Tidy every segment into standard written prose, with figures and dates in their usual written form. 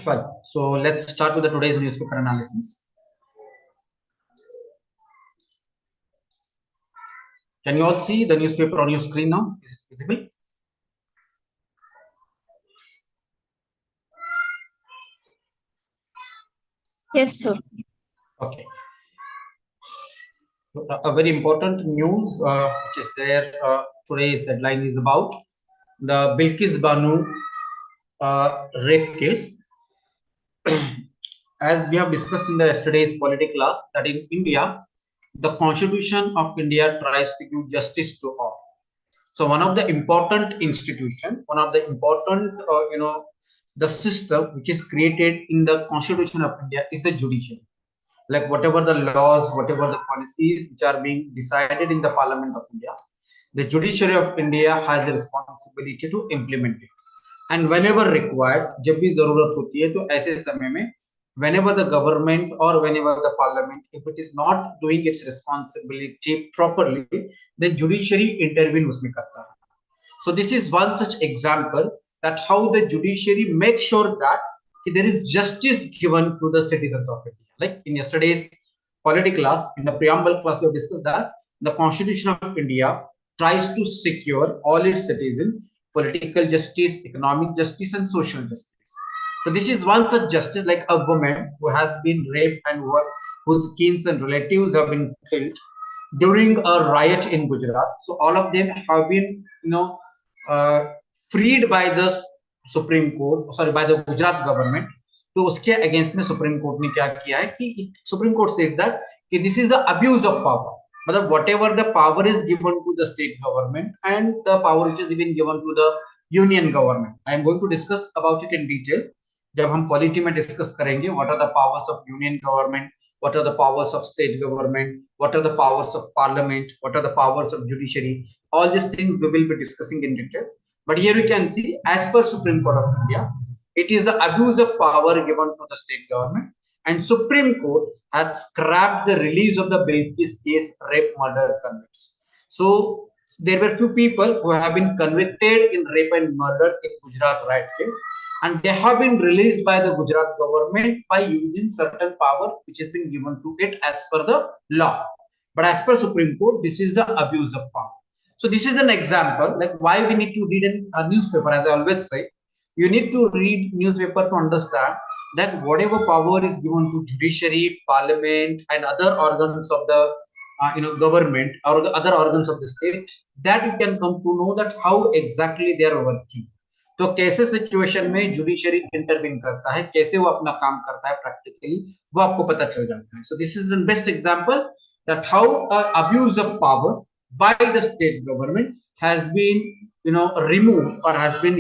Fine. So let's start with the today's newspaper analysis. Can you all see the newspaper on your screen now? Is it visible? Yes, sir. Okay. A very important news which is there. Today's headline is about the Bilkis Banu rape case. As we have discussed in the yesterday's political class, that in India, the Constitution of India tries to give justice to all. So one of the important institution, one of the important, the system which is created in the Constitution of India is the judiciary. Like whatever the laws, whatever the policies which are being decided in the Parliament of India, the judiciary of India has the responsibility to implement it. And whenever required, जब भी जरूरत होती है तो ऐसे समय में whenever the government or whenever the parliament, if it is not doing its responsibility properly, the judiciary intervene उसमें करता है. So this is one such example that how the judiciary makes sure that there is justice given to the citizens of India. Like in yesterday's polity class, in the preamble class, we have discussed that the Constitution of India tries to secure all its citizens political justice, economic justice, and social justice. So this is one such justice, like a woman who has been raped and whose kins and relatives have been killed during a riot in Gujarat. So all of them have been, freed by the Supreme Court, sorry, by the Gujarat government. तो उसके against में supreme court ने क्या किया है कि Supreme Court said that कि this is the abuse of power. मतलब whatever the power is given to the state government and the power which is been given to the union government. I am going to discuss about it in detail जब हम polity में discuss करेंगे. What are the powers of union government, what are the powers of state government, what are the powers of parliament, what are the powers of judiciary. All these things we will be discussing in detail. But here you can see, as per Supreme Court of India, it is the abuse of power given to the state government, and Supreme Court has scrapped the release of the Bilkis case rape murder convicts. So there were few people who have been convicted in rape and murder in Gujarat riot case, and they have been released by the Gujarat government by using certain power which has been given to it as per the law. But as per Supreme Court, this is the abuse of power. So this is an example like why we need to read a newspaper. As I always say, you need to read newspaper to understand that whatever power is given to judiciary, parliament, and other organs of the government or the other organs of the state, that you can come to know that how exactly they are working. तो कैसे situation में judiciary intervene करता है, कैसे वो अपना काम करता है प्रैक्टिकली, वो आपको पता चल जाता है. So this is the best example that how abuse of power by the state government has been removed or has been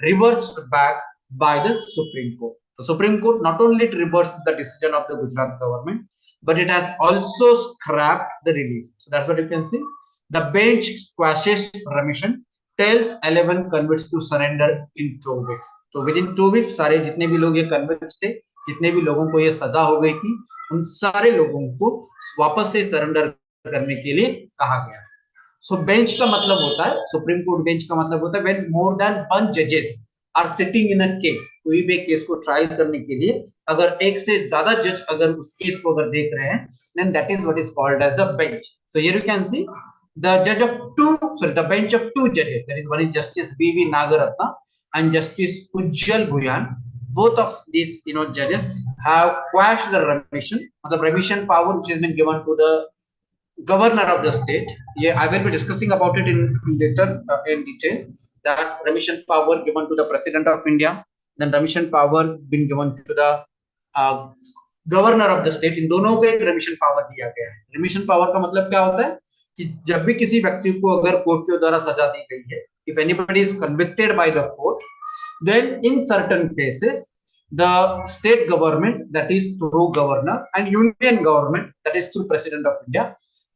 reversed back by the Supreme Court. The Supreme Court not only reversed the decision of the Gujarat government, but it has also scrapped the release. So that's what you can see. The bench squashes remission, tells 11 convicts to surrender in 2 weeks. तो with in 2 weeks सारे जितने भी लोग ये convicts थे, जितने भी लोगों को ये सजा हो गई थी, उन सारे लोगों को वापस से सरेंडर करने के लिए कहा गया है. सो बेंच का मतलब होता है, सुप्रीम कोर्ट बेंच का मतलब होता है व्हेन मोर देन 1 जजेस are sitting in a case. कोई भी केस को ट्रायल करने के लिए अगर एक से ज्यादा जज अगर उस केस को अगर देख रहे हैं, then that is what is called as a bench. So here you can see the bench of 2 judges, that is one is Justice B.V. Nagaratna and Justice Ujjal Bhuyan. Both of these judges have quashed the remission, or the remission power which has been given to the governor of the state. Yeah, I will be discussing about it in later in detail. That remission power given to the President of India, then remission power been given to the governor of the state. इन दोनों को एक remission power दिया गया है. remission power का मतलब क्या होता है कि जब भी किसी व्यक्ति को अगर कोर्ट के द्वारा सजा दी गई है, if anybody is convicted by the court, then in certain cases the state government, that is through governor, and union government, that is through President of India,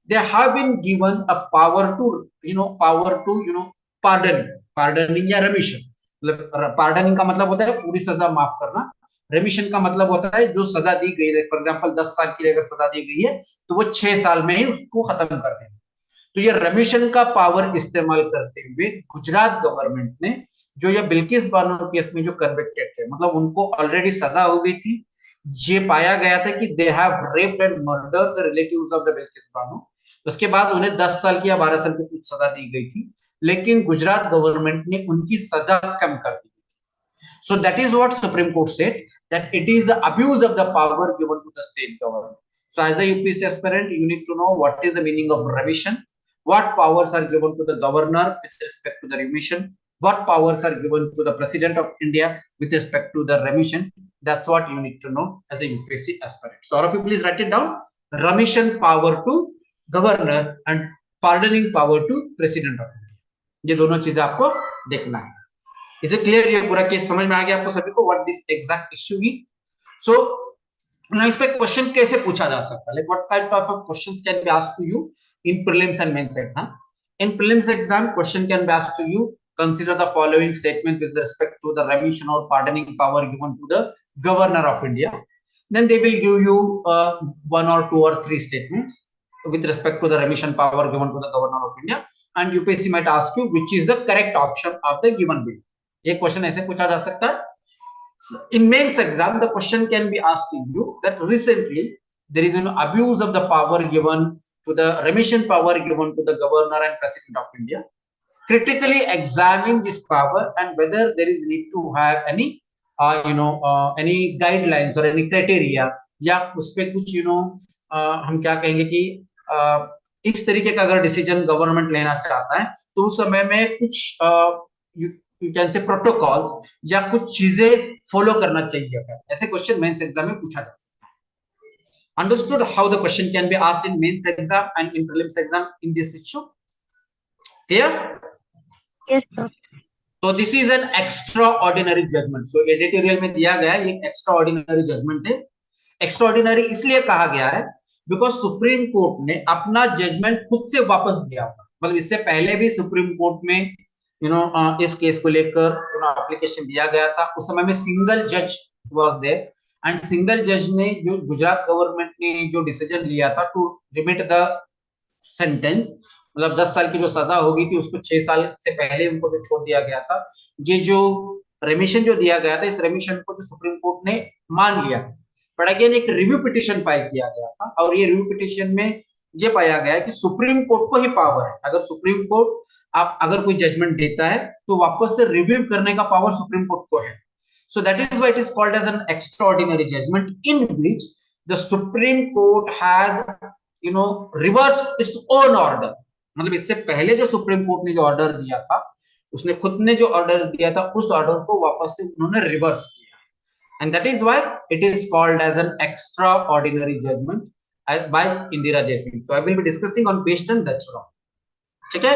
they have been given a power to pardoning या remission. pardoning का मतलब होता है पूरी सजा माफ करना. रेमिशन का मतलब होता है जो सजा दी गई है, फॉर एग्जांपल 10 साल के लिए अगर सजा दी गई है तो वो 6 साल में ही उसको खत्म कर देना. तो ये रेमिशन का पावर इस्तेमाल करते हुए गुजरात गवर्नमेंट ने जो ये बिल्किस बानो केस में जो कन्विक्टेड थे, मतलब उनको ऑलरेडी सजा हो गई थी, ये पाया गया था कि they have raped and murdered the relatives of the Bilkis Bano. उसके बाद उन्हें 10 साल की या 12 साल की कुछ सजा दी गई थी, लेकिन गुजरात गवर्नमेंट ने उनकी सजा कम कर दी। So that is what Supreme Court said, that it is the abuse of the power given to the state government. So as a UPSC aspirant, you need to know what is the meaning of remission, what powers are given to the governor with respect to the remission, what powers are given to the President of India with respect to the remission. That's what you need to know as a UPSC aspirant. So all of you please write it down. Remission power to governor and pardoning power to President of India. ये दोनों चीजें आपको देखना है। Is it clear? ये पूरा case समझ में आ गया आपको सभी को, what this exact issue is? So now इस पे क्वेश्चन कैसे पूछा जा सकता है, like what type of questions can be asked to you in prelims and mains exam? In prelims exam question can be asked to you, consider the following statement with respect to the remission or pardoning power given to the governor of India. Then they will give you one or two or three statements with respect to the remission power given to the governor of India, and UPSC might ask you which is the correct option of the given bill. ये question ऐसे पूछा जा सकता है। In mains exam the question can be asked you that recently there is an abuse of the power given to the remission power given to the governor and president of India. Critically examine this power and whether there is need to have any any guidelines or any criteria, या उस पे कुछ हम क्या कहेंगे कि इस तरीके का अगर डिसीजन गवर्नमेंट लेना चाहता है तो उस समय में कुछ यू कैन से प्रोटोकॉल्स या कुछ चीजें फॉलो करना चाहिए। ऐसे क्वेश्चन मेंस एग्जाम में पूछा जा सकता है। Understood how the question can be asked in mains exam and in prelims exam in this issue? Clear? Yes sir. तो this is an extraordinary judgement. सो एडिटोरियल में दिया गया है, ये एक्स्ट्रा ऑर्डिनरी जजमेंट है। एक्स्ट्रा ऑर्डिनरी इसलिए कहा गया है बिकॉज सुप्रीम कोर्ट ने अपना जजमेंट खुद से वापस दिया होगा। मतलब इससे पहले भी सुप्रीम कोर्ट में इस केस को लेकर एप्लीकेशन दिया गया था। उस समय में सिंगल जज वाज देयर एंड सिंगल जज ने जो गुजरात गवर्नमेंट ने जो डिसीजन लिया था टू रिमिट द सेंटेंस, मतलब 10 साल की जो सजा होगी थी उसको 6 साल से पहले उनको जो छोड़ दिया गया था। ये जो रेमिशन जो दिया गया था, इस रेमिशन को जो सुप्रीम कोर्ट ने मान लिया, बट अगेन एक रिव्यू पिटिशन फाइल किया गया था और ये रिव्यू पिटिशन में ये पाया गया है कि सुप्रीम कोर्ट को ही पावर है, अगर सुप्रीम कोर्ट आप अगर कोई जजमेंट देता है तो वापस से रिव्यू करने का पावर सुप्रीम कोर्ट को है। So that is why it is called as an extraordinary judgment in which the supreme court has reverse its own order. मतलब इससे पहले जो सुप्रीम कोर्ट ने जो ऑर्डर दिया था, उसने खुद ने जो ऑर्डर दिया था उस ऑर्डर को वापस से उन्होंने रिवर्स किया, and that is why it is called as an extraordinary judgment by Indira Jaising. So I will be discussing on based on that law. ठीक है?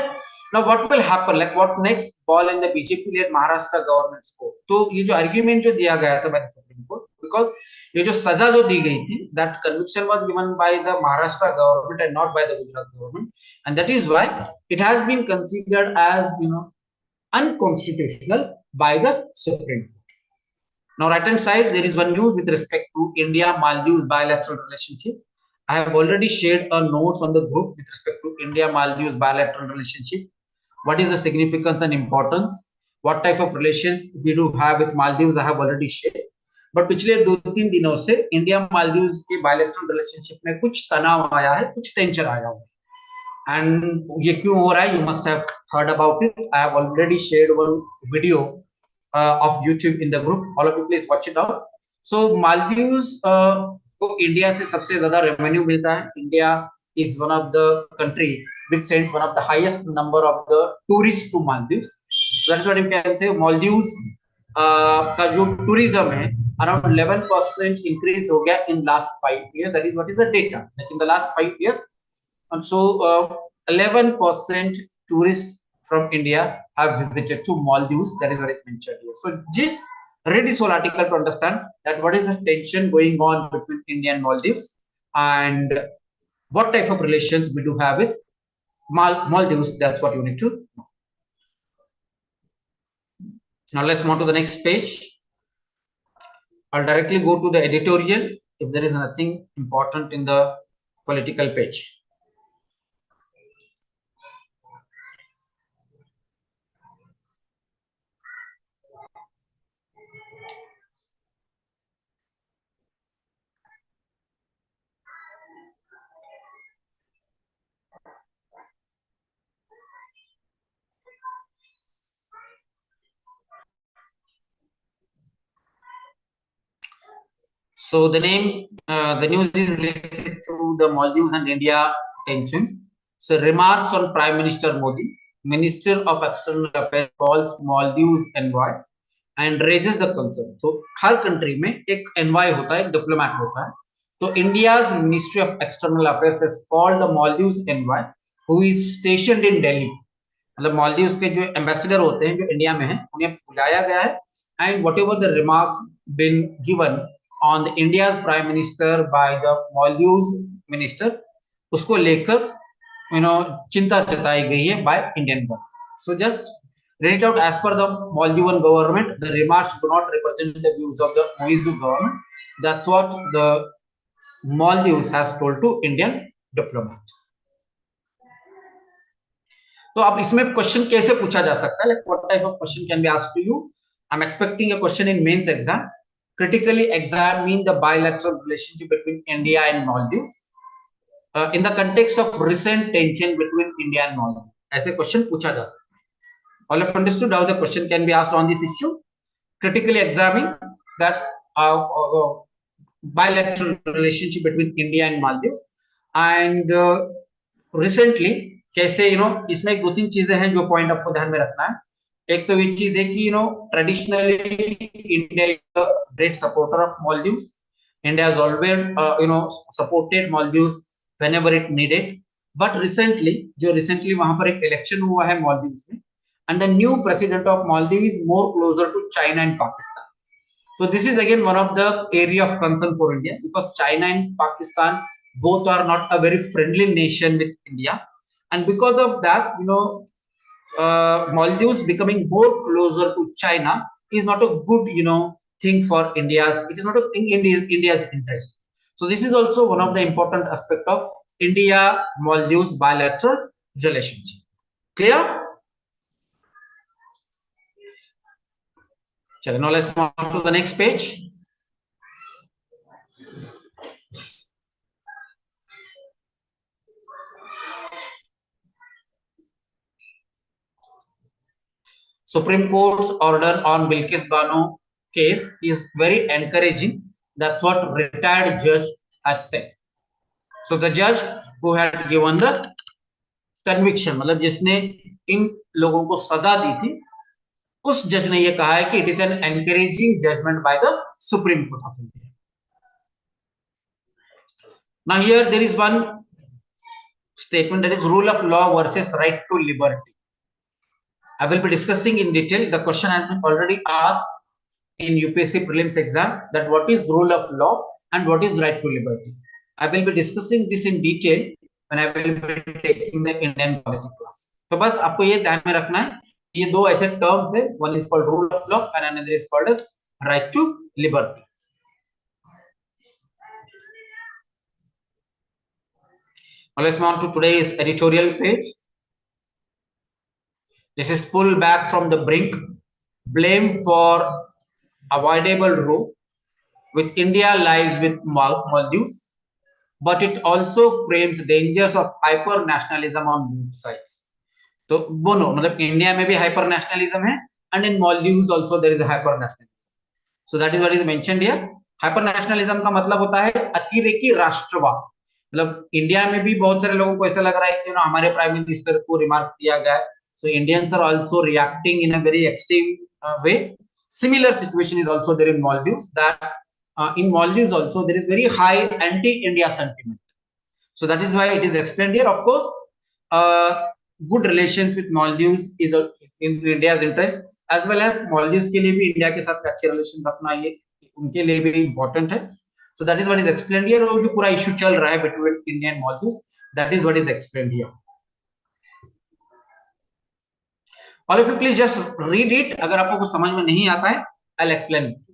Now what will happen? Like what next? Ball in the BJP-led Maharashtra government's court. तो ये जो argument जो दिया गया था by the Supreme Court, because ये जो सजा जो दी गई थी, that conviction was given by the Maharashtra government and not by the Gujarat government, and that is why it has been considered as unconstitutional by the Supreme Court. Now right hand side there is one news with respect to India-Maldives bilateral relationship. I have already shared a notes on the group with respect to India-Maldives bilateral relationship. What is the significance and importance? What type of relations we do have with Maldives? I have already shared. But पिछले 2-3 दिनों से India Maldives के bilateral relationship में कुछ तनाव आया है, कुछ टेंशन आया है। And ये क्यों हो रहा है? You must have heard about it. I have already shared one video of YouTube in the group. All of you please watch it out. So Maldives को इंडिया से सबसे ज्यादा रेवेन्यू मिलता है। India is one of the country which sends one of the highest number of the tourist to Maldives. That is what you can say Maldives का जो tourism है around 11% increase हो गया in last 5 years. That is what is the data, like in the last 5 years. And so 11% tourists from India have visited to Maldives. That is what is mentioned here. So just read this whole article to understand that what is the tension going on between India and Maldives and what type of relations we do have with Maldives. That's what you need to know. Now let's move to the next page. I'll directly go to the editorial if there is nothing important in the political page. So the name, the news is related to the Maldives and India tension. So remarks on Prime Minister Modi, Minister of External Affairs calls Maldives envoy and raises the concern. So her country में एक envoy होता है, एक diplomat होता है. तो India's ministry of external affairs has called the Maldives envoy who is stationed in Delhi. मतलब मालदीव्स के जो एम्बेसडर होते हैं जो इंडिया में हैं उन्हें बुलाया गया है. And what ever the remarks been given on the India's prime minister by the Maldives minister, उसको लेकर चिंता जताई गई है by Indian government. So just read it out. As per the Maldivian government, the remarks do not represent the views of the Maldives government. That's what the Maldives has told to Indian diplomat. तो अब इसमें question कैसे पूछा जा सकता है, like what type of question can be asked to you. I am expecting a question in mains exam. Critically examine the bilateral relationship between India and Maldives in the context of recent tension between India and Maldives. ऐसे question पूछा जा सकता है. All have understood how the question can be asked on this issue. Critically examine that bilateral relationship between India and Maldives. And recently कैसे इसमें एक दो तीन चीजें हैं जो पॉइंट आपको ध्यान में रखना है. एक तो ये चीज है कि traditionally India is a great supporter of Maldives. India has always supported Maldives whenever it needed. But recently वहां पर एक इलेक्शन हुआ है Maldives में, and the new president of Maldives is more closer to China and Pakistan. So this is again one of the area of concern for India, because China and Pakistan both are not a very friendly nation with India, and because of that, Maldives becoming more closer to China is not a good thing for India's. It is not in India's interest. So this is also one of the important aspect of India Maldives bilateral relationship. Clear? Chalo, now let's move on to the next page. Supreme Court's order on Bilkis Bano case is very encouraging. That's what retired judge had said. So the judge who had given the conviction, मतलब जिसने इन लोगों को सजा दी थी, उस जज ने ये कहा है कि it is an encouraging judgment by the Supreme Court of India. Now here there is one statement, that is rule of law versus right to liberty. I will be discussing in detail. The question has been already asked in UPSC prelims exam, that what is rule of law and what is right to liberty. I will be discussing this in detail when I will be taking the Indian polity class. तो बस आपको ये ध्यान में रखना है, ये दो ऐसे टर्म्स है, one is called rule of law and another is called as right to liberty. Now let's move on to today's editorial page. This is pulled back from the brink, blame for avoidable row with India lies with Maldives, but it also frames dangers of hyper nationalism on both sides. तो दोनों, मतलब India में भी hyper nationalism है and in Maldives also there is a hyper nationalism. So that is what is mentioned here. Hyper nationalism का मतलब होता है अतिरेकी राष्ट्रवाद. मतलब इंडिया में भी बहुत सारे लोगों को ऐसा लग रहा है कि हमारे प्राइम मिनिस्टर को रिमार्क दिया गया है. So Indians are also reacting in a very extreme way. Similar situation is also there in Maldives, that in Maldives also there is very high anti-India sentiment. So that is why it is explained here. Of course, good relations with Maldives is in India's interest, as well as Maldives के लिए भी India के साथ अच्छे relation रखना ये उनके लिए भी important है. So that is what is explained here. और जो पूरा इशू चल रहा है between India and Maldives, that is what is explained here. All of you please just read it. अगर आपको कुछ समझ में नहीं आता है, I'll explain it.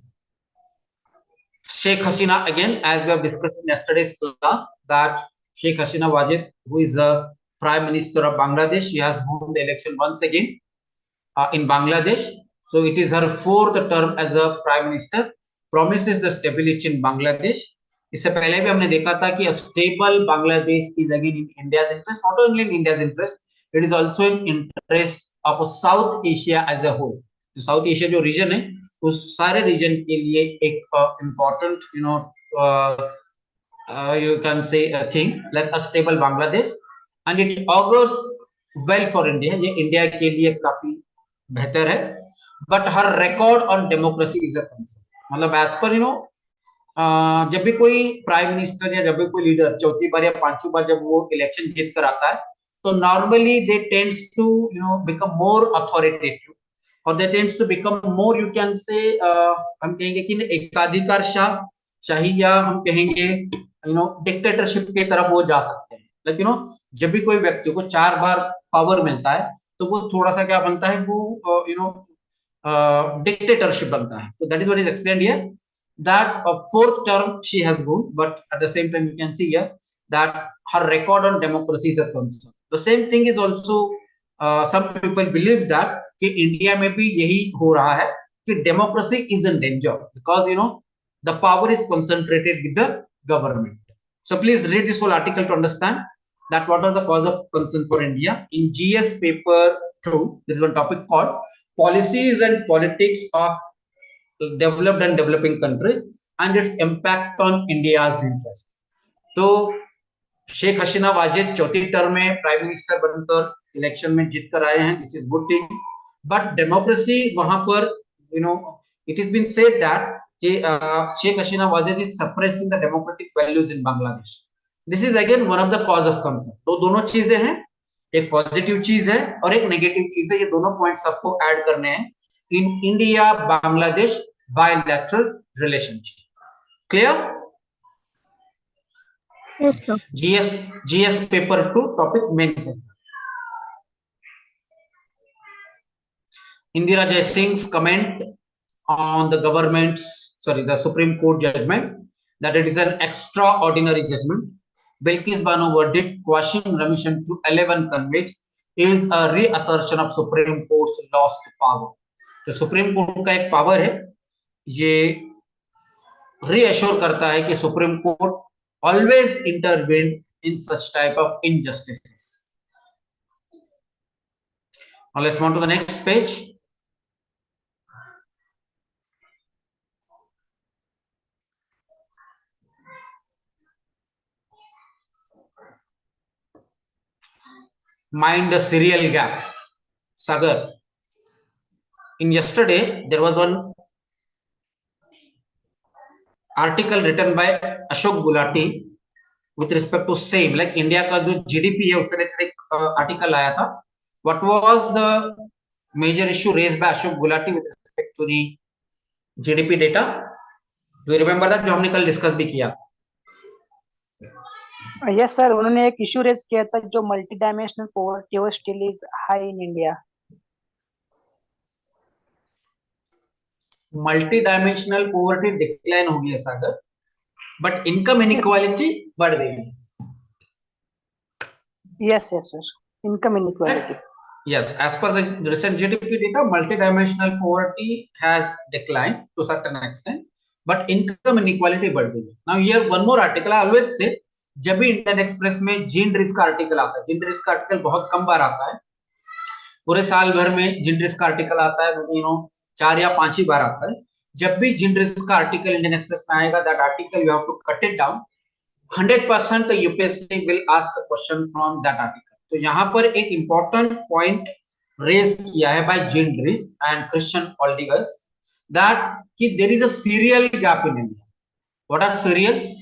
Sheikh Hasina, again, as we have discussed in yesterday's class, that Sheikh Hasina Wajid, who is the Prime Minister of Bangladesh, she has won the election once again in Bangladesh. So it is her fourth term as a Prime Minister. Promises the stability in Bangladesh. इससे पहले भी हमने देखा था कि a stable Bangladesh is again in India's interest, not only in India's interest, it is also in interest of South Asia as a whole. South Asia जो reason है उस सारे रीजन के लिए एक important you can say a thing like a stable Bangladesh, and it augurs well for India. ये India के लिए काफी बेहतर है. But her record on democracy is a concern. मतलब as per जब भी कोई प्राइम मिनिस्टर या जब भी कोई लीडर चौथी बार या पांचवी बार जब वो इलेक्शन जीत कर आता है, तो normally they tend to become more authoritative, और they tend to become more, you can say, हम कहेंगे कि एकाधिकार शाही, या हम कहेंगे डिक्टेटरशिप की तरफ वो जा सकते हैं. लाइक जब भी कोई व्यक्ति को 4 बार पावर मिलता है, तो वो थोड़ा सा क्या बनता है, वो dictatorship बनता है. So that is what is explained here, that a fourth term she has won, but at the same time you can see here that her record on democracy is a concern. The same thing is also some people believe that कि India में भी यही हो रहा है कि democracy is in danger because the power is concentrated with the government. So please read this whole article to understand that what are the cause of concern for India. In GS paper 2, there is one topic called policies and politics of developed and developing countries and its impact on India's interest. तो शेख हसीना वाजिद चौथी term में prime minister बनकर election में जीत कर आए हैं. This is good thing, but democracy वहां पर it is been said that कि Sheikh Hasina Wajed is suppressing the democratic values in Bangladesh. This is again one of the cause of concern. तो दोनों चीजें हैं, एक पॉजिटिव चीज है और एक नेगेटिव चीज है. ये दोनों पॉइंट्स आपको ऐड करने हैं in India Bangladesh bilateral relationship. Clear? Yes, sir. GS paper 2 topic main section. Indira Jaising's comment on the Supreme Court judgment that it is an extraordinary judgment. Bilkis Bano verdict quashing remission to 11 convicts is a reassertion of Supreme Court's lost power. तो supreme court का एक power है, ये reassure करता है कि Supreme court always intervened in such type of injustices. Now let's move on to the next page. Mind the serial gap. Sagar, in yesterday there was one article written by Ashok Gulati with respect to same, like India का जो GDP है उससे related एक article आया था. What was the major issue raised by Ashok Gulati with respect to the GDP data? Do you remember that? जो हमने कल डिस्कस भी किया. यस सर, उन्होंने एक इशू रेज किया था जो मल्टी डायमेंशनल पॉवर्टी वो still is high in India. Multi dimensional poverty decline हो गई है सागर, बट इनकम इनइक्वालिटी बढ़ रही है. Yes yes sir, income inequality. Yes, as per the recent GDP data, multidimensional poverty has declined to certain extent, but income inequality बढ़ गई. Now here one more article I always say, जब भी Indian Express में gene रिस्क का article आता है, gene रिस्क का आर्टिकल बहुत कम बार आता है, पूरे साल भर में जीन रिस्क का आर्टिकल आता है 4 या 5 ही बार आता है. जब भी जीन रिस्क का आर्टिकल इंडियन एक्सप्रेस में आएगा, that article you have to cut it down. 100% UPSC will ask a question from that article. तो यहाँ पर एक इंपॉर्टेंट पॉइंट रेज किया है बाय जीन रिस्क एंड क्रिश्चियन ऑल्डिगर्स दैट कि there is a cereal gap in India. What are cereals?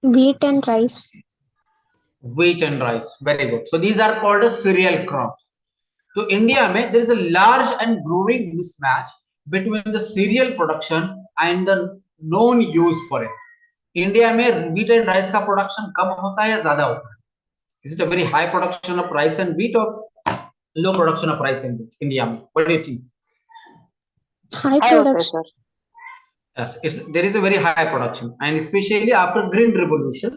Wheat and rice. Wheat and rice. Very good. So these are called as cereal crops. So India में there is a large and growing mismatch between the cereal production and the known use for it. India में wheat and rice का production कम होता है या ज्यादा होता है? Is it a very high production of rice and wheat or low production of rice and wheat? India में, what do you think? High production. Yes, there is a very high production, and especially after Green Revolution,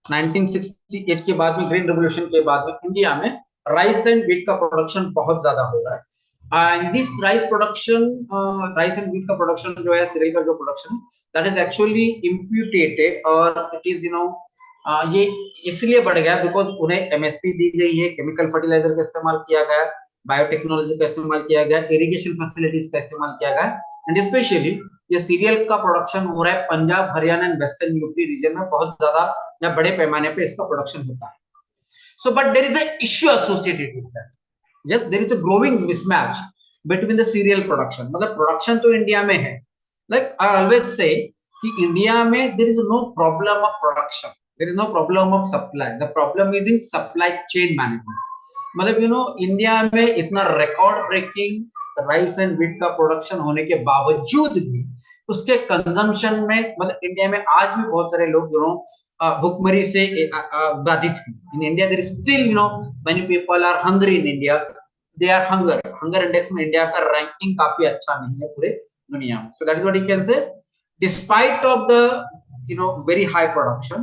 1968 के बाद में, green revolution के बाद में India में rice and wheat का production बहुत ज्यादा हो रहा है. And this rice and wheat का प्रोडक्शन जो है, सीरियल का जो प्रोडक्शन, दैट इज एक्चुअली इम्प्यूटेटेड, और इट इज ये इसलिए बढ़ गया बिकॉज उन्हें एमएसपी दी गई है, केमिकल फर्टिलाइजर का इस्तेमाल किया गया, बायोटेक्नोलॉजी का इस्तेमाल किया गया, इरिगेशन फैसिलिटीज का इस्तेमाल किया गया, एंड स्पेशली ये सीरियल का प्रोडक्शन हो रहा है Punjab, Haryana and western UP region में बहुत ज्यादा या बड़े पैमाने पे इसका प्रोडक्शन होता है. So, but there is an issue associated with that. Yes, there is a growing mismatch between the serial production. मतलब प्रोडक्शन तो इंडिया में है. Like I always say कि इंडिया में there is no problem of production. There is no problem of supply. The problem is in supply chain management. मतलब India में इतना record breaking rice and wheat का production होने के बावजूद भी उसके कंजम्पशन में मतलब इंडिया में आज भी बहुत सारे लोग भुखमरी से बाधित हैं. In India there is still many people are hungry in India. They are hunger index में इंडिया का रैंकिंग काफी अच्छा नहीं है पूरे दुनिया में. So that is what you can say despite of the very high production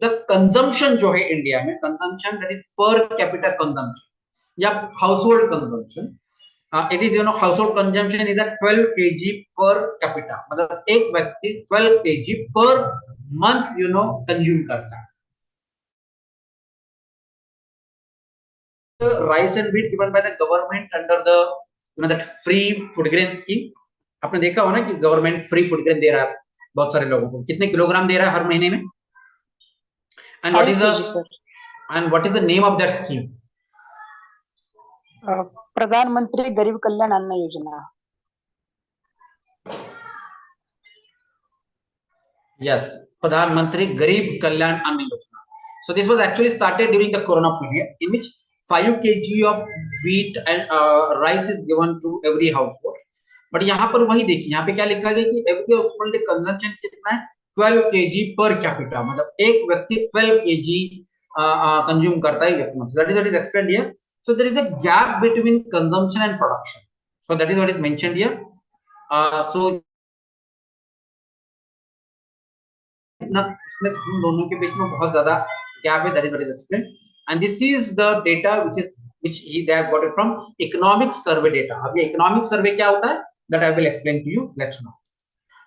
the consumption जो है इंडिया में consumption that is per capita consumption या household consumption it is household consumption is at 12 kg per capita. मतलब एक व्यक्ति 12 kg per month consume करता है. Rice and wheat given by the government under the that free food grain scheme. आपने देखा हो ना कि गवर्नमेंट फ्री फूड ग्रेन दे रहा है बहुत सारे लोगों को. कितने किलोग्राम दे रहा है हर महीने में? And what is the name of that scheme? प्रधानमंत्री गरीब कल्याण अन्न योजना. Yes, प्रधानमंत्री गरीब कल्याण अन्न योजना. So this was actually started during the corona period in which 5 kg of wheat and rice is given to every household. But यहाँ पर वही देखिए यहाँ पे क्या लिखा गया कि every household consumption कितना है 12 kg per capita. मतलब एक व्यक्ति 12 kg कंज्यूम करता है. So that is what is explained here. So there is a gap between consumption and production. So that is what is mentioned here. So दोनों के बीच में बहुत ज्यादा गैप है. That is what is explained. And this is the data which they have got it from economic survey data. अब ये economic survey क्या होता है? That I will explain to you later on.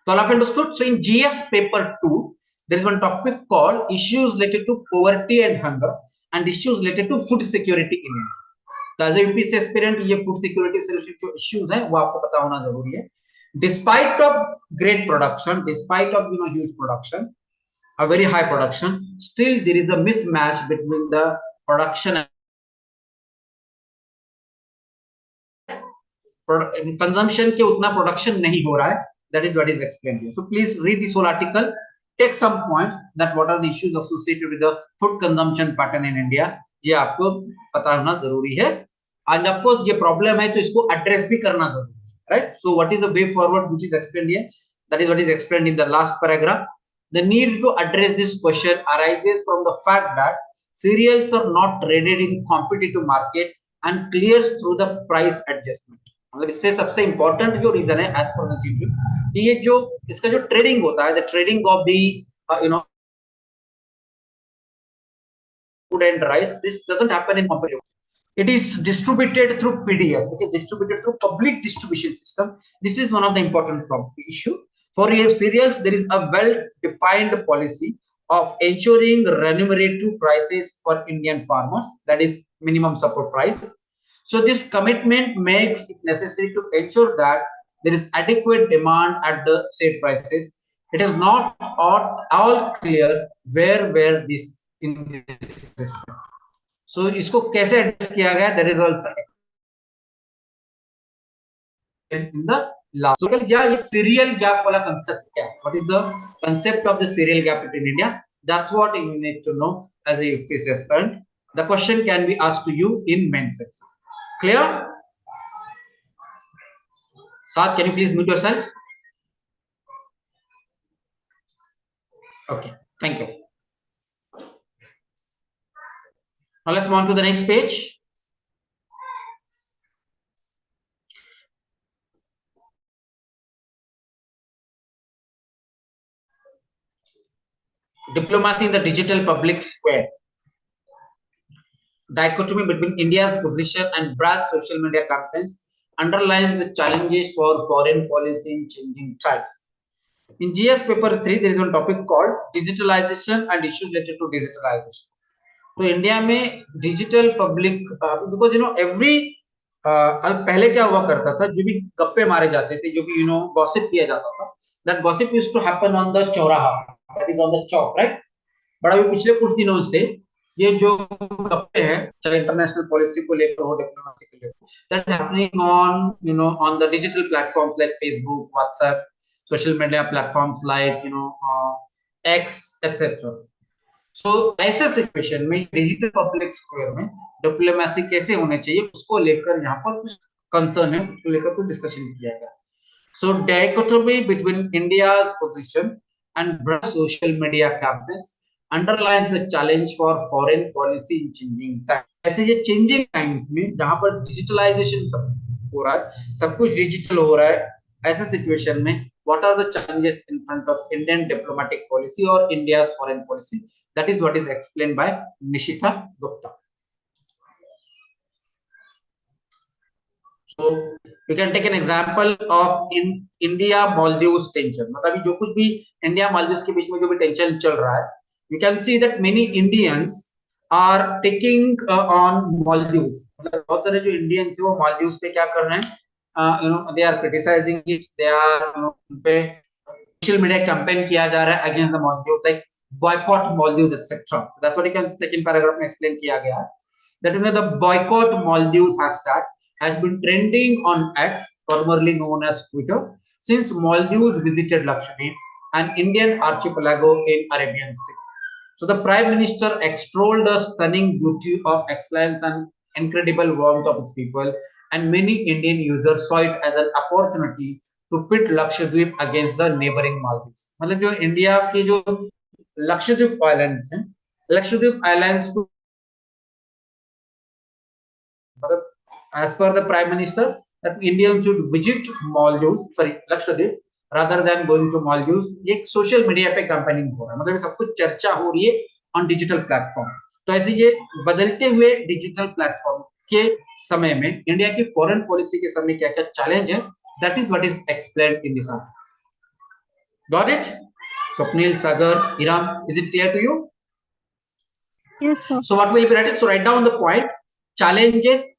So all of you understood? So in GS paper 2, there is one topic called issues related to poverty and hunger and issues related to food security in India. तो as a UPSC aspirant ये food security से related जो issues हैं वो आपको पता होना जरूरी है. Despite of great production, despite of huge production, a very high production, still there is a mismatch between the production and consumption के उतना प्रोडक्शन नहीं हो रहा है. That is what is explained here. So please read this whole article, take some points that what are the issues associated with the food consumption pattern in India. ये आपको पता होना जरूरी है. And of course ये problem है तो इसको एड्रेस भी करना जरूरी है. Right? So what is the way forward which is explained here? That is what is explained in the last paragraph. The need to address this question arises from the fact that cereals are not traded in competitive market and clears through the price adjustment. मतलब इससे सबसे important जो reason है as per the GP कि ये जो इसका जो ट्रेडिंग होता है, the trading of the food and rice, this doesn't happen in competitive. It is distributed through PDS. It is distributed through public distribution system. This is one of the important issue. For cereals, there is a well-defined policy of ensuring remunerative prices for Indian farmers, that is minimum support price. So this commitment makes it necessary to ensure that there is adequate demand at the said prices. It is not all clear where this in this system. So इसको कैसे adjust किया गया? That is also in the last. So क्या ये serial gap वाला concept क्या है? What is the concept of the serial gap in India? That's what you need to know as a UPSC aspirant. The question can be asked to you in main section. Clear? Saad, can you please mute yourself? Okay, thank you. Now let's move on to the next page. Diplomacy in the digital public square. Dichotomy between India's position and brass social media campaigns underlines the challenges for foreign policy in changing times. In GS paper 3, there is one topic called digitalization and issues related to digitalization. तो India में digital public because every पहले क्या हुआ करता था, जो भी गप्पे मारे जाते थे, जो भी गॉसिप किया जाता था, that gossip used to happen on the चौराहा, that is on the Chowk, right? But अभी पिछले कुछ दिनों से ये जो गप्पे हैं, चाहे इंटरनेशनल पॉलिसी को लेकर हो, डिप्लोमेसी को लेकर, that's happening on on the digital platforms like Facebook, WhatsApp, social media platforms like X etcetera. So ऐसे सिचुएशन में डिजिटल पब्लिक स्क्वायर में डिप्लोमेसी कैसे होने चाहिए उसको लेकर यहाँ पर कुछ कंसर्न है, उसको लेकर कुछ डिस्कशन किया गया. So dichotomy between India's position and broad social media campaigns underlines the challenge for foreign policy in changing times. ऐसे ये changing times में जहां पर digitalization सब हो रहा है, सब कुछ digital हो रहा है, ऐसे situation में what are the challenges in front of Indian diplomatic policy or India's foreign policy? That is what is explained by Nishita Gupta. So you can take an example of in India Maldives tension. मतलब जो कुछ भी India Maldives के बीच में जो भी tension चल रहा है, you can see that many Indians are taking on Maldives. मतलब बहुत सारे जो इंडियंस हैं वो मालदीव्स पे क्या कर रहे हैं, they are criticizing it, they are उन पे सोशल मीडिया कैंपेन किया जा रहा है against the Maldives, like boycott Maldives etc. So that's what you can second paragraph में explain किया गया है, that the boycott Maldives hashtag has been trending on X, formerly known as Twitter, since Maldives visited Lakshadweep, an Indian archipelago in Arabian Sea. So the Prime Minister extolled the stunning beauty of excellence and incredible warmth of its people, and many Indian users saw it as an opportunity to pit Lakshadweep against the neighboring Maldives. मतलब जो India के जो Lakshadweep islands हैं, Lakshadweep islands को as per the Prime Minister, that Indians should visit Maldives, sorry, Lakshadweep, rather than going to Maldives. एक social media पे campaigning हो रहा है, मतलब सब कुछ चर्चा हो रही है ऑन डिजिटल प्लेटफॉर्म. तो ऐसे ये बदलते हुए डिजिटल प्लेटफॉर्म के समय में इंडिया की फॉरेन पॉलिसी के सामने क्या क्या चैलेंज है, that is what is explained in this article. Got it? Swapnil, Sagar, Iram, is it clear to you? Yes, sir. So what will be written? So write down the point: challenges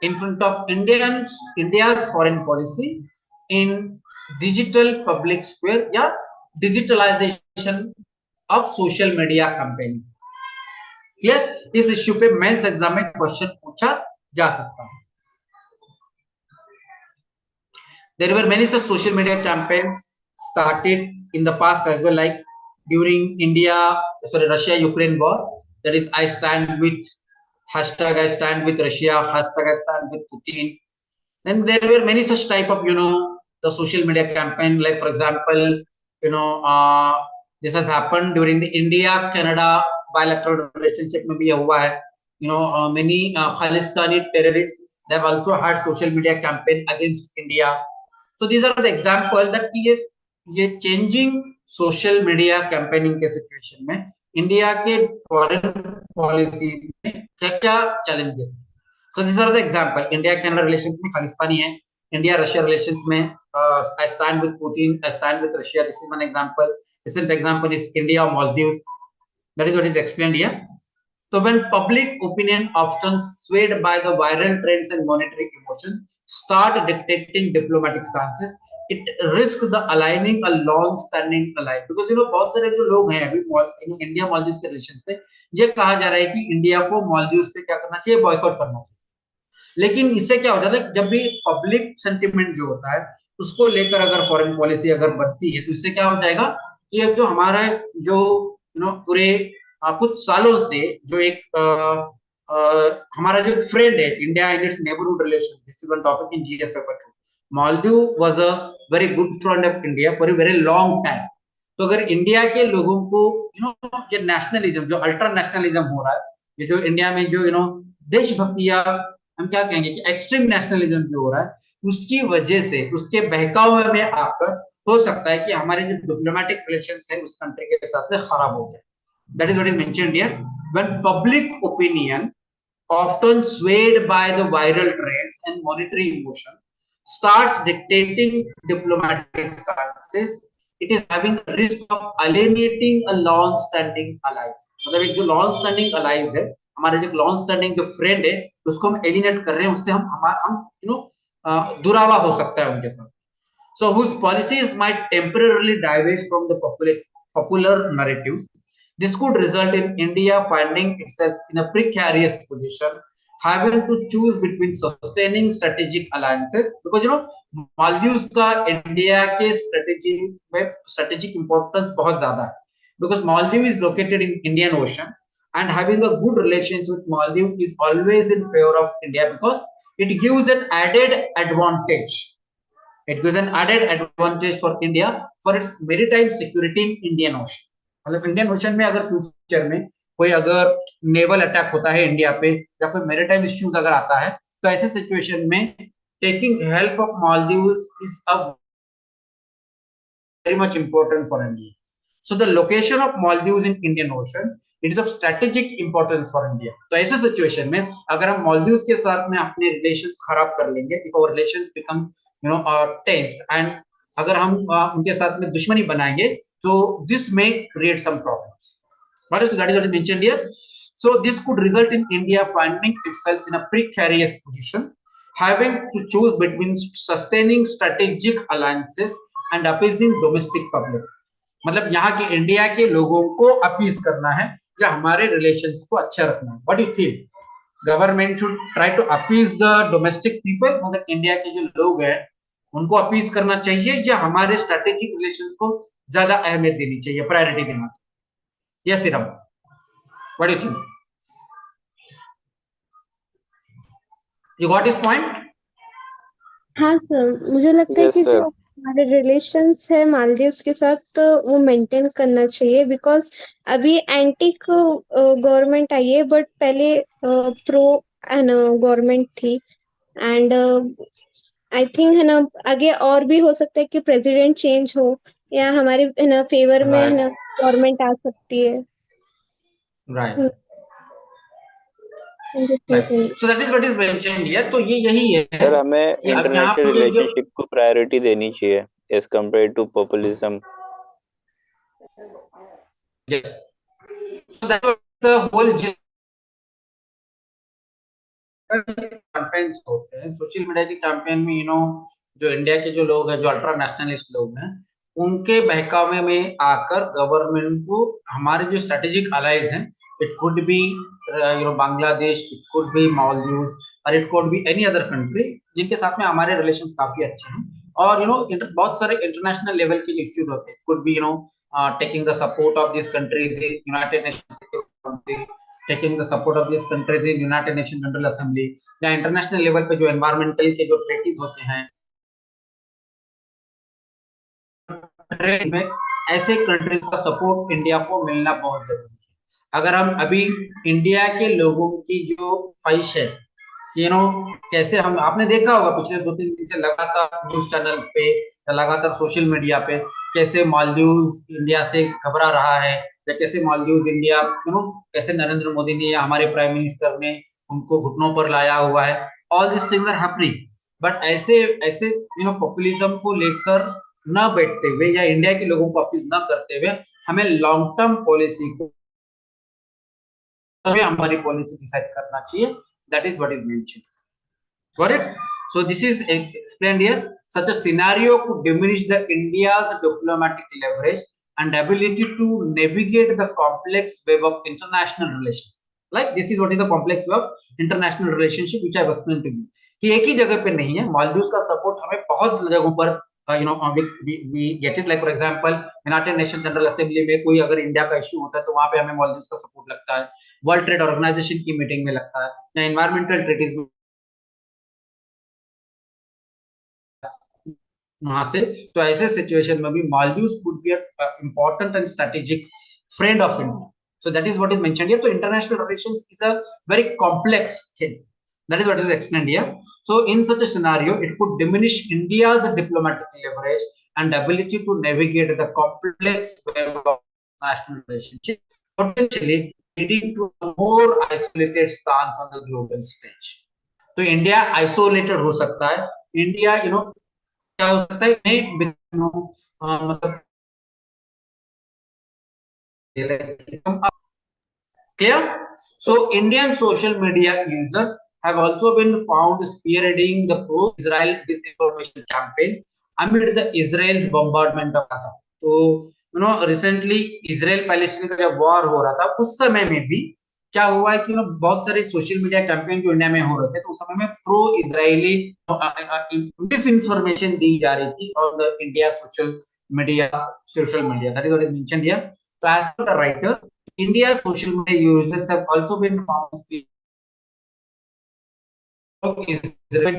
in front of India's foreign policy in digital public square या digitalization of social media campaign. Clear? इस issue पे mains exam में question पूछा जा सकता है. There were many such social media campaigns started in the past as well, like during Russia-Ukraine war. That is, I stand with hashtag I stand with Russia, hashtag I stand with Putin. And there were many such type of the social media campaign, like for example this has happened during the India-Canada bilateral relationship में भी हुआ है. Many Khalistani terrorists, they have also had social media campaign against India. So these are the example that ये changing social media campaigning के situation में India के foreign policy में क्या challenges. So this are the example. India Canada relations में खालिस्तानी है, India Russia relations में I stand with Putin, I stand with Russia. This is one example. Recent example is India Maldives. That is what is explained here. So when public opinion, often swayed by the viral trends and monetary emotion, start dictating diplomatic stances, it risks the aligning a long-standing ally. Because बहुत सारे जो लोग हैं अभी India Maldives के relations पे, ये कहा जा रहा है कि इंडिया को मालदीव्स पे क्या करना चाहिए, बॉयकॉट करना चाहिए. लेकिन इससे क्या हो जाता है, जब भी पब्लिक सेंटिमेंट जो होता है उसको लेकर अगर फॉरेन पॉलिसी अगर बनती है, तो इससे क्या हो जाएगा कि जो हमारा जो पूरे कुछ सालों से जो एक हमारा जो फ्रेंड है India in its neighbourhood relation, this is one topic in GS paper 2. Maldives was a very good friend of India for a very long time. तो अगर इंडिया के लोगों को ये नेशनलिज्म, जो अल्ट्रा नेशनलिज्म हो रहा है, ये जो इंडिया में जो देशभक्ति या हम क्या कहेंगे कि एक्सट्रीम नेशनलिज्म जो हो रहा है, उसकी वजह से उसके बहकावे में आकर हो सकता है कि हमारे जो डिप्लोमेटिक रिलेशंस है उस कंट्री के साथ खराब हो जाए. That is what is mentioned here. When public opinion, often swayed by the viral trends and monetary emotion, starts dictating diplomatic stances, it is having a risk of alienating a long-standing allies. मतलब एक जो long-standing allies है, हमारे जो long-standing जो friend है, उसको हम alienate कर रहे हैं, उससे हम दुरावा हो सकता है उनके साथ. so whose policies might temporarily diverge from the popular narratives. This could result in India finding itself in a precarious position, having to choose between sustaining strategic alliances, because Maldives का इंडिया के strategic importance बहुत ज्यादा है, because Maldives is located in Indian Ocean, and having a good relations with Maldives is always in favor of India, because it gives an added advantage. It gives an added advantage for India for its maritime security in Indian Ocean. मतलब Indian ocean में अगर future में कोई अगर naval attack होता है India पे, या कोई मैरिटाइम इश्यूज अगर आता है, तो ऐसे सिचुएशन में taking help of Maldives is a very much important for India. So the location of Maldives in Indian Ocean, it is of strategic importance for India. तो ऐसे सिचुएशन में अगर हम मालदीव्स के साथ में अपने रिलेशंस खराब कर लेंगे, if our relations become tensed, and अगर हम उनके साथ में दुश्मनी बनाएंगे, तो this may create some problems. That is what is mentioned here. So this could result in India finding itself in a precarious position, having to choose between sustaining strategic alliances and appeasing domestic public. मतलब यहाँ के India के लोगों को appease करना है या हमारे रिलेशंस को अच्छा रखना है. What you feel? Government should try to appease the domestic people, मतलब इंडिया के जो लोग हैं उनको अपीज करना चाहिए, या हमारे स्ट्रेटेजिक रिलेशंस को ज्यादा अहमियत देनी चाहिए, प्रायोरिटी देना चाहिए? Yes Siram, what you think? You got this point? हाँ सर, मुझे लगता है यस कि सर। जो हमारे रिलेशंस है मालदीव्स के साथ, तो वो मेंटेन करना चाहिए, बिकॉज अभी एंटी गवर्नमेंट आई है, बट पहले प्रो है ना गवर्नमेंट थी. एंड आई थिंक है ना आगे और भी हो सकता है कि प्रेसिडेंट चेंज हो, या हमारे है ना फेवर में है ना गवर्नमेंट आ सकती है. Right right. So that is what is mentioned here. तो ये यही है सर, हमें कि अब यहाँ इंटरनेशनल पे जो रिलेशनशिप को प्रायोरिटी देनी चाहिए as compare to populism. yes, so that was the whole gist. Campaigns होते हैं सोशल मीडिया के कैंपेन में, जो इंडिया के जो लोग हैं, जो अल्ट्रा नेशनलिस्ट लोग हैं, उनके बहकावे में आकर गवर्नमेंट को हमारे जो स्ट्रेटेजिक अलाइज हैं, it could be Bangladesh, it could be Maldives, और it could be any other country जिनके साथ में हमारे रिलेशंस काफी अच्छे हैं, और बहुत सारे इंटरनेशनल लेवल के जो इश्यूज होते हैं, could be taking the support of these countries in United Nations Security Council, taking the support of these countries in United Nations General Assembly, या इंटरनेशनल लेवल पे जो एनवायरमेंटल के जो ट्रीटीज होते हैं, में ऐसे कंट्रीज का सपोर्ट इंडिया को मिलना बहुत जरूरी है. अगर हम अभी इंडिया के लोगों की जो ख्वाहिश है, कैसे हम, आपने देखा होगा पिछले 2-3 दिन से लगातार न्यूज चैनल पे या लगातार सोशल मीडिया पे कैसे मालदीव्स इंडिया से घबरा रहा है, या कैसे मालदीव्स इंडिया कैसे नरेंद्र मोदी ने या हमारे प्राइम मिनिस्टर ने उनको घुटनों पर लाया हुआ है. All this things are happening, but ऐसे ऐसे पॉपुलिज्म को लेकर न बैठते हुए या इंडिया के लोगों को अपील न करते हुए, हमें लॉन्ग टर्म पॉलिसी को हमारी पॉलिसी डिसाइड करना चाहिए. That is what is mentioned. Got it? So this is explained here. Such a scenario could diminish the India's diplomatic leverage and ability to navigate the complex web of international relations. Like this is what is the complex web of international relationship which I have explained to you. कि एक ही जगह पे नहीं है, मालदीव्स का support हमें बहुत जगहों पर we get it. Like for example, United nation general assembly में कोई अगर इंडिया का इश्यू होता है तो वहां पे हमें मालदीव्स का सपोर्ट लगता है, वर्ल्ड ट्रेड ऑर्गेनाइजेशन की मीटिंग में लगता है, या एनवायरमेंटल ट्रीटीज में वहां से. तो ऐसे सिचुएशन में भी Maldives could be important and strategic friend of India. So that is what is mentioned here. So international relations is a very complex thing. That is what is explained here. So in such a scenario, it could diminish India's diplomatic leverage and ability to navigate the complex web of international relationship, potentially leading to a more isolated stance on the global stage. तो India isolated हो सकता है. India क्या हो सकता है, मतलब clear? So Indian social media users have also been found spearheading the pro-Israel disinformation campaign amid the Israel's bombardment of Gaza. तो रिसेंटली इजराइल पैलेस्टीन का जब वॉर हो रहा था उस समय में भी क्या हुआ है कि बहुत सारे सोशल मीडिया कैंपेन जो इंडिया में हो रहे थे तो उस समय में प्रो इजरायली डिस इंफॉर्मेशन दी जा रही थी on the India social media that is what is mentioned here. So as per the writer, India's social media users have also been found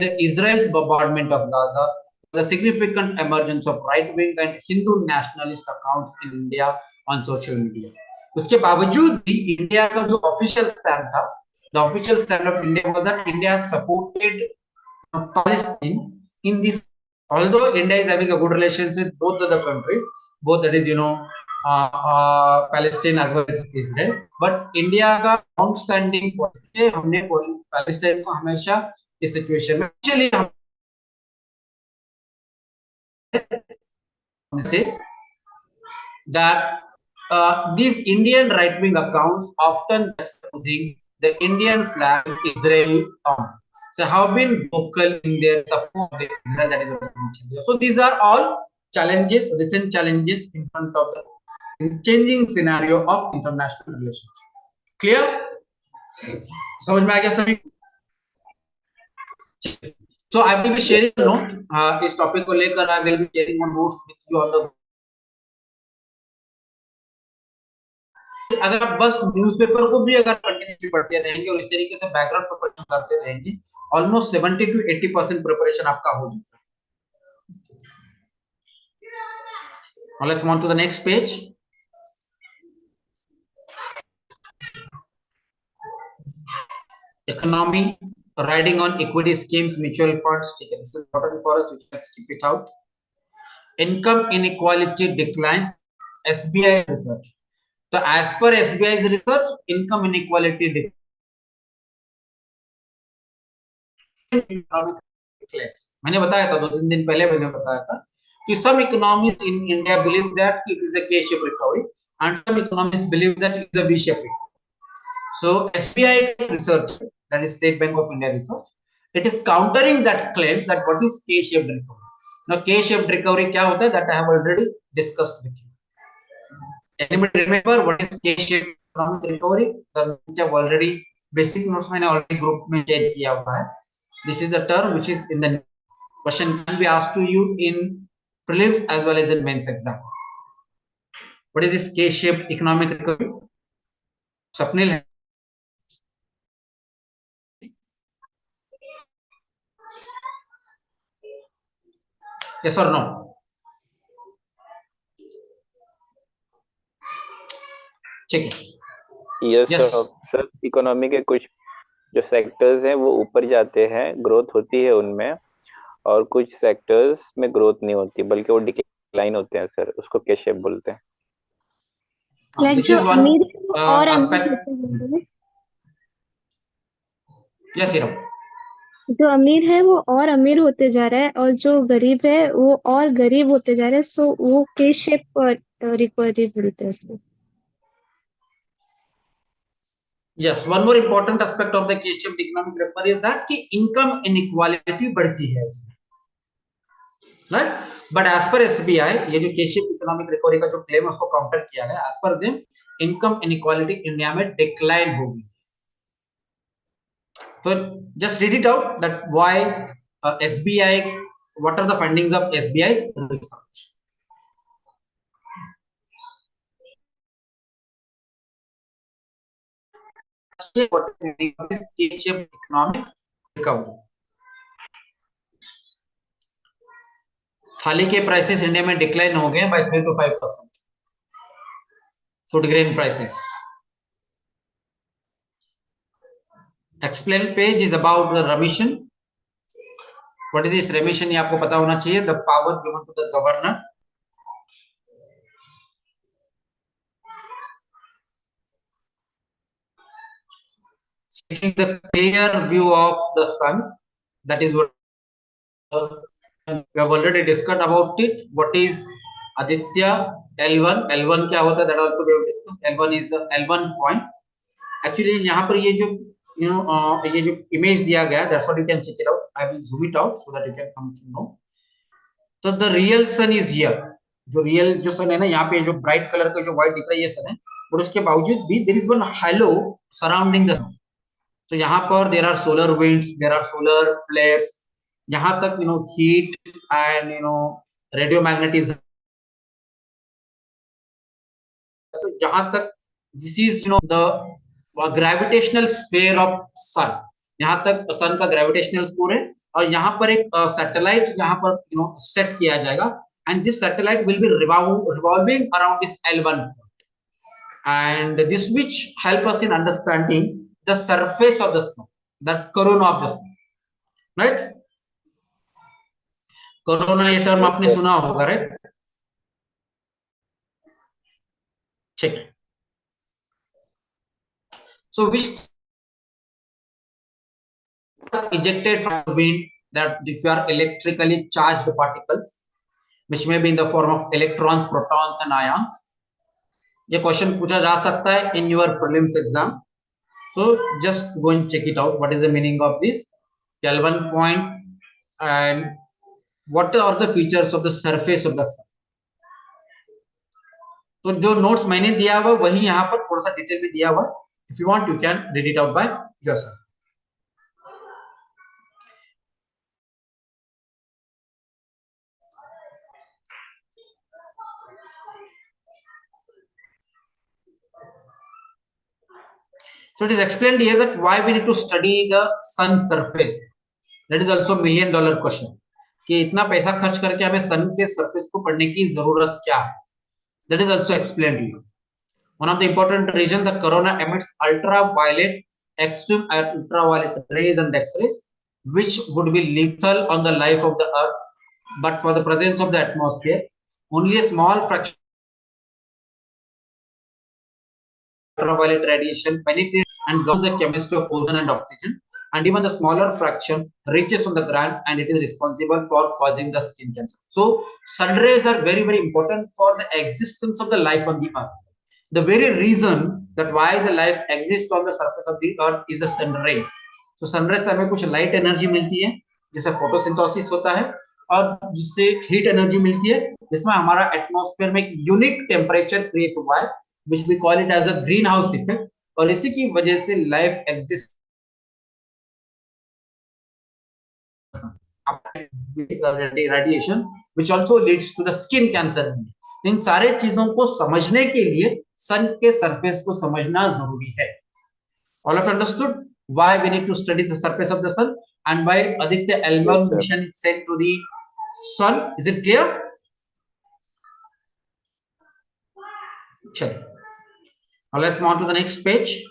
the Israel's bombardment of Gaza, the significant emergence of right-wing and Hindu nationalist accounts in India on social media. उसके बावजूद भी India का जो official stand था, the official stand of India was that India supported Palestine in this. Although India is having a good relations with both other countries, both that is Palestine as well as Israel, but India का long standing policy हमने Palestine को हमेशा इस situation में चलिए से that these Indian right-wing accounts often using the Indian flag with Israeli on. So have been vocal in their support of Israel. That is what I mentioned here. So these are all challenges, recent challenges in front of the changing scenario of international relations. Clear? समझ में आ गया सभी? So I will be sharing a note. इस topic को लेकर I will be sharing one notes with you on the. अगर आप बस न्यूज़पेपर को भी अगर कंटिन्यूसली पढ़ते रहेंगे और इस तरीके से बैकग्राउंड प्रिपरेशन करते रहेंगे ऑलमोस्ट 70 to 80% प्रिपरेशन आपका हो जाता है. Now let's move on to the next page. Economy, riding on equity schemes, mutual funds. This is important for us. We can skip it out. Income inequality declines. SBI research. So as per SBI's research, income inequality declines. मैंने बताया था 2-3 दिन पहले मैंने बताया था कि some economists in India believe that it is a K-shaped recovery and some economists believe that it is a V-shaped recovery. So SBI research, that is State Bank of India research, it is countering that claim that what is K-shaped recovery. Now K-shaped recovery क्या होता है that I have already discussed with you. Anybody remember what is K-shaped economic recovery? The already basic notes मैंने already group में share किया हुआ है. This is the term which is in the question can be asked to you in prelims as well as in mains exam. What is this K-shaped economic recovery? Swapnil. Yes or no? Check it. Yes, Yes. Sir economy के कुछ जो sectors हैं वो ऊपर जाते हैं, growth होती है उनमें, और कुछ सेक्टर्स में ग्रोथ नहीं होती बल्कि वो डिक्लाइन होते हैं सर, उसको के शेप बोलते हैं. लाइक This जो is one अमीर है और aspect. अमीर होते जा रहे हैं, Yes, Hiram. जो अमीर है वो और अमीर होते जा रहा है और जो गरीब है वो और गरीब होते जा रहे हैं. सो वो के शेप रिकवरी बोलते हैं उसको. Yes, one more important aspect of the K-shaped economic recovery is that कि income inequality बढ़ती है इसमें, right? But as per SBI, ये जो K-shaped economic recovery का जो claim उसको काउंटर किया गया, as per them, income inequality India में decline होगी. So just read it out that why SBI, what are the findings of SBI's research? What is K-shaped economic recovery? थाली के prices India में decline हो गए by 3 to 5%. Food grain prices. Explain page is about the remission. What is this remission? ये आपको पता होना चाहिए. The power given to the governor. Taking the clear view of the sun. That is what we have already discussed about it. What is Aditya L1? L1 क्या होता है? That also we have discussed. L1 is L1 point. Actually यहाँ पर ये जो ये जो image दिया गया, that's what you can check it out. I will zoom it out so that you can come to know. तो the real son is here, जो रियल जो सन है ना, यहाँ पे जो ब्राइट कलर का जो व्हाइट दिख रहा है ये सन है, और उसके बावजूद भी there is one halo surrounding the sun. तो यहाँ पर there are solar winds, there are solar flares, यहाँ तक हीट एंड रेडियो मैग्नेटिज्म, जहां तक this is the gravitational sphere of sun, यहाँ तक सन का ग्रेविटेशनल स्कोर है। और यहाँ पर एक सैटेलाइट यहाँ पर सेट किया जाएगा, and this satellite will be revolving around this L1, and this which help us in understanding the surface of the sun, the corona of the sun, right? Corona ये टर्म आपने सुना होगा, right? ठीक है। So which are ejected from the wind, that if you are electrically charged particles, which may be in the form of electrons, protons and ions. ये question पूछा जा सकता है in your prelims exam. So just go and check it out. What is the meaning of this L1 point and what are the features of the surface of the sun? तो जो notes मैंने दिया हुआ वही यहाँ पर थोड़ा सा डिटेल में दिया हुआ। If you want, you can read it out by yourself. So it is explained here that why we need to study the sun surface. That is also $1 million question. कि इतना पैसा खर्च करके हमें सन के सरफेस को पढ़ने की जरूरत क्या है? That is also explained here. One of the important reason, the corona emits ultraviolet, extreme ultraviolet rays and X-rays, which would be lethal on the life of the earth. But for the presence of the atmosphere, only a small fraction ultraviolet radiation penetrates and governs the chemistry of ozone and oxygen, and even the smaller fraction reaches on the ground and it is responsible for causing the skin cancer. So sun rays are very, very important for the existence of the life on the earth. The very reason that why the life exists on the surface of the earth is the sun rays. So sun rays से हमें कुछ light energy मिलती है जिससे photosynthesis होता है, और जिससे हीट एनर्जी मिलती है, जिसमें हमारा एटमॉस्फेयर में एक यूनिक टेम्परेचर क्रिएट हुआ है, which we call it as a greenhouse effect, और इसी की वजह से life exist radiation which also leads to the skin cancer. इन सारे चीजों को समझने के लिए सन के सरफेस को समझना जरूरी है. All of you understood why we need to study the surface of the sun and why Aditya L1 mission is sent to the sun? Is it clear? चलिए, now let's move on to the next page.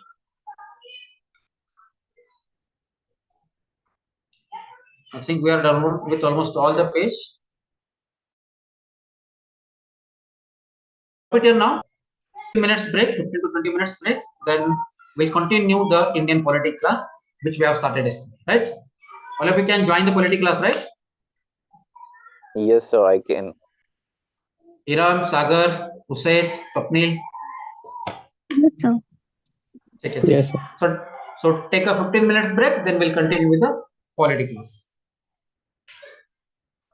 I think we are done with almost all the page. Here now, 15 minutes break, 15 to 20 minutes break, then we'll continue the Indian polity class, which we have started yesterday, right? All of you can join the polity class, right? Yes, sir, I can. Iram, Sagar, Usaid, Swapnil. Yes, sir. Yes, sir. So take a 15 minutes break, then we'll continue with the polity class.